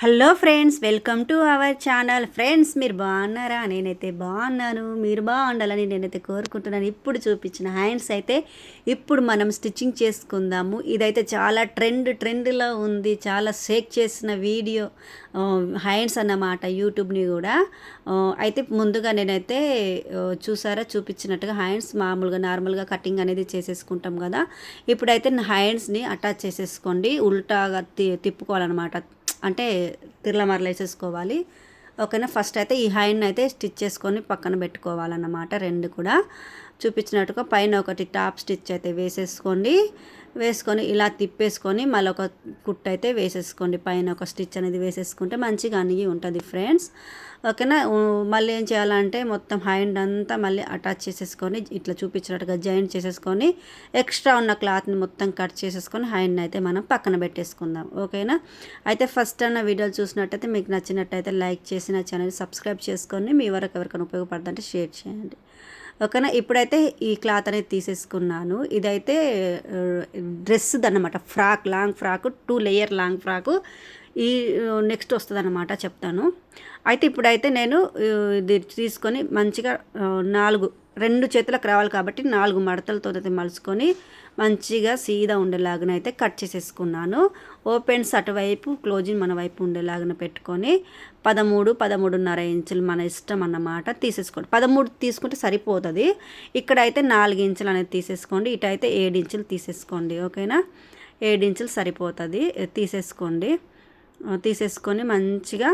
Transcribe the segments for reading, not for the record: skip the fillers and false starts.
Hello friends, welcome to our channel. Friends, మీరు బాగున్నారా? నేనైతే బాగున్నాను. మీరు బాగుండాలని నేనైతే కోరుకుంటున్నాను. ఇప్పుడు చూపించిన హ్యాండ్స్ అయితే ఇప్పుడు మనం స్టిచ్చింగ్ చేసుకుందాము. ఇదైతే చాలా ట్రెండ్లో ఉంది. చాలా షేక్ చేసిన వీడియో హ్యాండ్స్ అన్నమాట, యూట్యూబ్ని కూడా. అయితే ముందుగా నేనైతే చూసారా, చూపించినట్టుగా హ్యాండ్స్ మామూలుగా నార్మల్గా కటింగ్ అనేది చేసేసుకుంటాం కదా. ఇప్పుడైతే హ్యాండ్స్ని అటాచ్ చేసేసుకోండి. ఉల్టాగా తిప్పుకోవాలన్నమాట, అంటే తిరలమరలు వేసేసుకోవాలి. ఓకేనా. ఫస్ట్ అయితే ఈ హ్యాండ్ని అయితే స్టిచ్ చేసుకొని పక్కన పెట్టుకోవాలన్నమాట. రెండు కూడా చూపించినట్టుగా పైన ఒకటి టాప్ స్టిచ్ అయితే వేసుకొని ఇలా తిప్పేసుకొని మళ్ళీ ఒక కుట్టు అయితే వేసేసుకోండి. పైన ఒక స్టిచ్ అనేది వేసేసుకుంటే మంచిగా అనిగి ఉంటుంది ఫ్రెండ్స్. ఓకేనా. మళ్ళీ ఏం చేయాలంటే మొత్తం హ్యాండ్ అంతా మళ్ళీ అటాచ్ చేసేసుకొని ఇట్లా చూపించినట్టుగా జాయింట్ చేసేసుకొని ఎక్స్ట్రా ఉన్న క్లాత్ని మొత్తం కట్ చేసేసుకొని హ్యాండ్ని అయితే మనం పక్కన పెట్టేసుకుందాం. ఓకేనా. అయితే ఫస్ట్ అన్న వీడియోలు చూసినట్టయితే మీకు నచ్చినట్టయితే లైక్ చేసి నా ఛానల్ సబ్స్క్రైబ్ చేసుకొని మీ వరకు ఎవరికైనా ఉపయోగపడుతుంటే షేర్ చేయండి. ఓకేనా. ఇప్పుడైతే ఈ క్లాత్ అనేది తీసేసుకున్నాను. ఇదైతే డ్రెస్ అన్నమాట, long frock, 2 layer long frock. ఈ నెక్స్ట్ వస్తుంది అన్నమాట, చెప్తాను. అయితే ఇప్పుడైతే నేను ఇది తీసుకొని మంచిగా 2 చేతులకు రావాలి కాబట్టి 4 మడతలతో అయితే మలుచుకొని మంచిగా సీదా ఉండేలాగానైతే కట్ చేసేసుకున్నాను. ఓపెన్స్ అటువైపు, క్లోజింగ్ మన వైపు ఉండేలాగా పెట్టుకొని 13-13.5 ఇంచులు మన ఇష్టం అన్నమాట తీసేసుకోండి. 13 తీసుకుంటే సరిపోతుంది. ఇక్కడైతే 4 ఇంచులు అనేది తీసేసుకోండి. ఇటైతే 7 ఇంచులు తీసేసుకోండి. ఓకేనా. 7 ఇంచులు సరిపోతుంది, తీసేసుకొని మంచిగా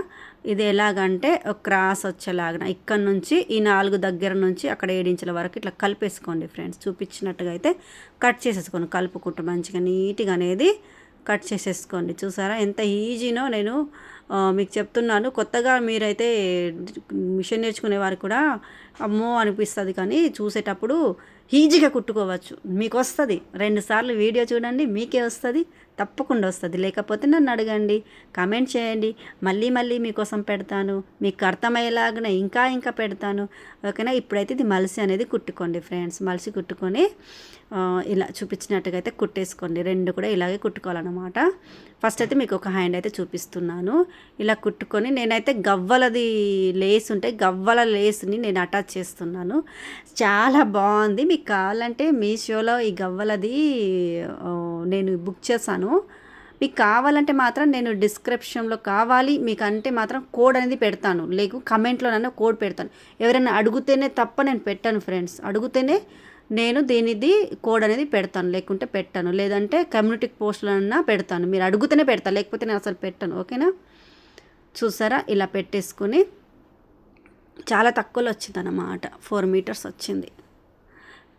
ఇది ఎలాగంటే ఒక క్రాస్ వచ్చేలాగా ఇక్కడ నుంచి ఈ 4 దగ్గర నుంచి అక్కడ 7 ఇంచుల వరకు ఇట్లా కలిపేసుకోండి ఫ్రెండ్స్. చూపించినట్టుగా అయితే కట్ చేసేసుకోండి. కలుపుకుంటూ మంచిగా నీట్గా అనేది కట్ చేసేసుకోండి. చూసారా ఎంత ఈజీనో నేను మీకు చెప్తున్నాను. కొత్తగా మీరైతే మిషన్ నేర్చుకునే వారు కూడా అమ్మో అనిపిస్తుంది, కానీ చూసేటప్పుడు ఈజీగా కుట్టుకోవచ్చు. మీకు వస్తుంది. 2 సార్లు వీడియో చూడండి, మీకే వస్తుంది, తప్పకుండా వస్తుంది. లేకపోతే నన్ను అడగండి, కామెంట్ చేయండి, మళ్ళీ మీకోసం పెడతాను. మీకు అర్థమయ్యేలాగానే ఇంకా పెడతాను. ఓకేనా. ఇప్పుడైతే ఇది మలిసి అనేది కుట్టుకోండి ఫ్రెండ్స్. మలిసి కుట్టుకొని ఇలా చూపించినట్టుగా అయితే కుట్టేసుకోండి. 2 కూడా ఇలాగే కుట్టుకోవాలన్నమాట. ఫస్ట్ అయితే మీకు ఒక హ్యాండ్ అయితే చూపిస్తున్నాను. ఇలా కుట్టుకొని నేనైతే గవ్వలది లేస్ ఉంటే గవ్వల లేస్ని నేను అటాచ్ చేస్తున్నాను. చాలా బాగుంది. మీకు కావాలంటే మీషోలో ఈ గవ్వలది నేను బుక్ చేశాను. మీకు కావాలంటే మాత్రం నేను డిస్క్రిప్షన్లో కావాలి మీకు అంటే మాత్రం కోడ్ అనేది పెడతాను, లేకు కమెంట్లోనైనా కోడ్ పెడతాను. ఎవరైనా అడిగితేనే తప్ప నేను పెట్టాను ఫ్రెండ్స్. అడిగితేనే నేను దీనిది కోడ్ అనేది పెడతాను, లేకుంటే పెట్టాను. లేదంటే కమ్యూనిటీ పోస్టులన్నా పెడతాను. మీరు అడుగుతూనే పెడతాను, లేకపోతే నేను అసలు పెట్టాను. ఓకేనా. చూసారా, ఇలా పెట్టేసుకొని చాలా తక్కువలో వచ్చింది అన్నమాట. 4 మీటర్స్ వచ్చింది.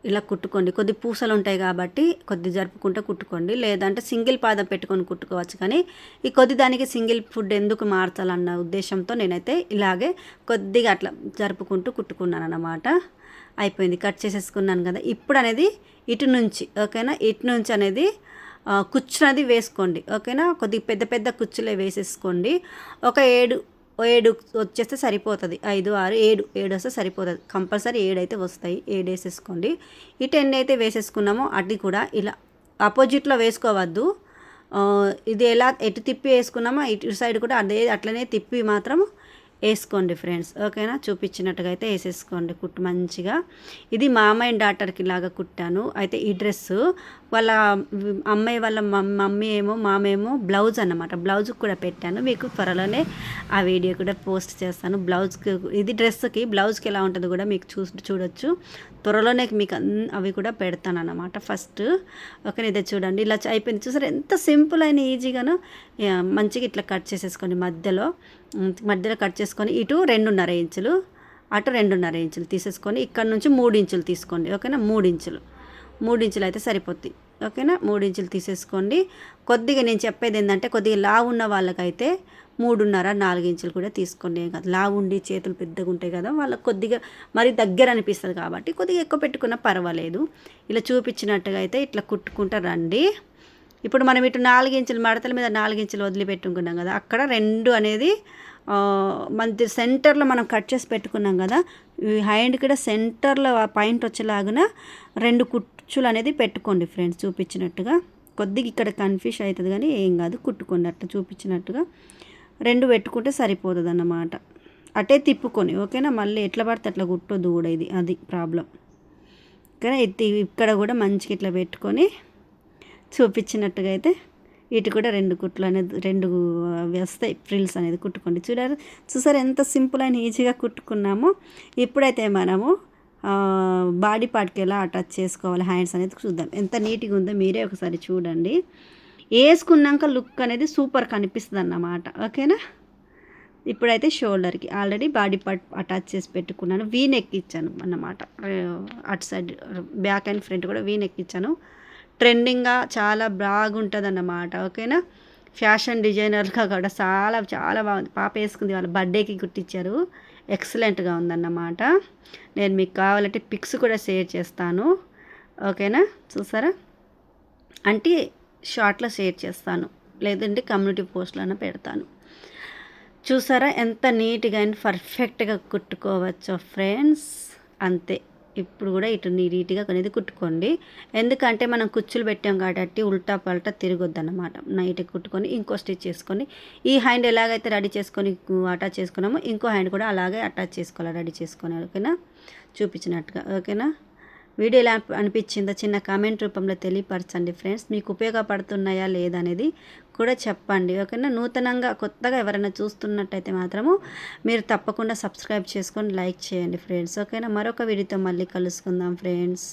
ఇలా కుట్టుకోండి. కొద్ది పూసలు ఉంటాయి కాబట్టి కొద్ది జరుపుకుంటూ కుట్టుకోండి. లేదంటే సింగిల్ పాదం పెట్టుకొని కుట్టుకోవచ్చు. కానీ ఈ కొద్ది దానికి సింగిల్ ఫుడ్ ఎందుకు మార్చాలన్న ఉద్దేశంతో నేనైతే ఇలాగే కొద్దిగా అట్లా జరుపుకుంటూ కుట్టుకున్నాను అన్నమాట. అయిపోయింది, కట్ చేసేసుకున్నాను కదా. ఇప్పుడు అనేది ఇటు నుంచి, ఓకేనా, ఇటు నుంచి అనేది కుచ్చు అనేది వేసుకోండి. ఓకేనా. కొద్దిగా పెద్ద కుచ్చులే వేసేసుకోండి. ఒక 7 వచ్చేస్తే సరిపోతుంది. 5, 6, 7 వస్తే సరిపోతుంది. కంపల్సరీ 7 అయితే వస్తాయి. 7 వేసేసుకోండి. ఈ 10 అయితే వేసేసుకున్నామో అది కూడా ఇలా ఆపోజిట్లో వేసుకోవద్దు. ఇది ఎలా ఎటు తిప్పి వేసుకున్నామో ఇటు సైడ్ కూడా అట్లనే తిప్పి మాత్రం వేసుకోండి ఫ్రెండ్స్. ఓకేనా. చూపించినట్టుగా అయితే వేసేసుకోండి కుట్టు మంచిగా. ఇది మా అమ్మాయి డాటర్కి లాగా కుట్టాను. అయితే ఈ డ్రెస్సు వాళ్ళ అమ్మాయి వాళ్ళ మామేమో బ్లౌజ్ అన్నమాట. బ్లౌజ్కి కూడా పెట్టాను. మీకు త్వరలోనే ఆ వీడియో కూడా పోస్ట్ చేస్తాను. బ్లౌజ్కి, ఇది డ్రెస్కి బ్లౌజ్కి ఎలా ఉంటుందో కూడా మీకు చూడొచ్చు. త్వరలోనే మీకు అవి కూడా పెడతాను అన్నమాట. ఫస్ట్ ఓకే, ఇదే చూడండి. ఇలా అయిపోయింది. చూసారు ఎంత సింపుల్ అయిన ఈజీగాను. మంచిగా ఇట్లా కట్ చేసేసుకోండి. మధ్యలో కట్ చేసుకొని ఇటు 2.5 ఇంచులు, అటు 2.5 ఇంచులు తీసేసుకొని ఇక్కడ నుంచి 3 ఇంచులు తీసుకోండి. ఓకేనా. 3 ఇంచులు అయితే సరిపోద్ది. ఓకేనా. 3 ఇంచులు తీసేసుకోండి. కొద్దిగా నేను చెప్పేది ఏంటంటే కొద్దిగా లావు ఉన్న వాళ్ళకైతే 3.5-4 ఇంచులు కూడా తీసుకోండి. ఏం కాదు. లావు ఉండి చేతులు పెద్దగా ఉంటాయి కదా, వాళ్ళకి కొద్దిగా మరి దగ్గర అనిపిస్తుంది కాబట్టి కొద్దిగా ఎక్కువ పెట్టుకున్నా పర్వాలేదు. ఇలా చూపించినట్టుగా అయితే ఇట్లా కుట్టుకుంటా రండి. ఇప్పుడు మనం ఇటు 4 ఇంచుల మడతల మీద 4 ఇంచులు వదిలిపెట్టుకున్నాం కదా, అక్కడ 2 అనేది మన సెంటర్లో మనం కట్ చేసి పెట్టుకున్నాం కదా, ఈ హ్యాండ్ కూడా సెంటర్లో పాయింట్ వచ్చేలాగా 2 కుచ్చులు అనేది పెట్టుకోండి ఫ్రెండ్స్. చూపించినట్టుగా కొద్దిగా ఇక్కడ కన్ఫ్యూజ్ అవుతుంది కానీ ఏం కాదు, కుట్టుకోండి అట్లా చూపించినట్టుగా. 2 పెట్టుకుంటే సరిపోతుంది అన్నమాట. అటే తిప్పుకొని ఓకేనా. మళ్ళీ ఎట్లా పడితే అట్లా కుట్టొద్దు కూడా, అది ప్రాబ్లం. ఓకేనా. ఇక్కడ కూడా మంచిగా ఇట్లా పెట్టుకొని చూపించినట్టుగా అయితే ఇటు కూడా 2 కుట్లు అనేది 2 వస్తాయి ఫ్రిల్స్ అనేది కుట్టుకోండి. చూసారు ఎంత సింపుల్ అండ్ ఈజీగా కుట్టుకున్నామో. ఇప్పుడైతే మనము బాడీ పార్ట్కి ఎలా అటాచ్ చేసుకోవాలి హ్యాండ్స్ అనేది చూద్దాం. ఎంత నీట్గా ఉందో మీరే ఒకసారి చూడండి. వేసుకున్నాక లుక్ అనేది సూపర్ కనిపిస్తుంది అన్నమాట. ఓకేనా. ఇప్పుడైతే షోల్డర్కి ఆల్రెడీ బాడీ పార్ట్ అటాచ్ చేసి పెట్టుకున్నాను. వీ నెక్ ఇచ్చాను అన్నమాట. అటు సైడ్ బ్యాక్ అండ్ ఫ్రంట్ కూడా వీ నెక్ ఇచ్చాను. ట్రెండింగ్గా చాలా బాగుంటుంది అన్నమాట. ఓకేనా. ఫ్యాషన్ డిజైనర్గా కూడా చాలా చాలా బాగుంది. పాప వేసుకుంది, వాళ్ళ బర్త్డేకి కుట్టించారు. ఎక్సలెంట్గా ఉందన్నమాట. నేను మీకు కావాలంటే పిక్స్ కూడా షేర్ చేస్తాను. ఓకేనా. చూసారా, అంటే షార్ట్లో షేర్ చేస్తాను, లేదంటే కమ్యూనిటీ పోస్ట్లోనే పెడతాను. చూసారా ఎంత నీట్గా అండ్ పర్ఫెక్ట్గా కుట్టుకోవచ్చో ఫ్రెండ్స్. అంతే. ఇప్పుడు కూడా ఇటు నీట్గా అనేది కుట్టుకోండి. ఎందుకంటే మనం కుచ్చులు పెట్టాం కాబట్టి ఉల్టా పల్టా తిరగొద్దు అన్నమాట. నైట్గా కుట్టుకొని ఇంకో స్టిచ్ చేసుకొని ఈ హ్యాండ్ ఎలాగైతే రెడీ చేసుకొని అటాచ్ చేసుకున్నామో ఇంకో హ్యాండ్ కూడా అలాగే అటాచ్ చేసుకోవాలి, రెడీ చేసుకొని. ఓకేనా, చూపించినట్టుగా. ఓకేనా. వీడియో ఎలా అనిపించిందో చిన్న కామెంట్ రూపంలో తెలియపరచండి ఫ్రెండ్స్. మీకు ఉపయోగపడుతున్నాయా లేదా అనేది కూడా చెప్పండి. ఓకేనా. నూతనంగా కొత్తగా ఎవరైనా చూస్తున్నట్టయితే మాత్రము మీరు తప్పకుండా సబ్స్క్రైబ్ చేసుకొని లైక్ చేయండి ఫ్రెండ్స్. ఓకేనా. మరొక వీడియోతో మళ్ళీ కలుసుకుందాం ఫ్రెండ్స్.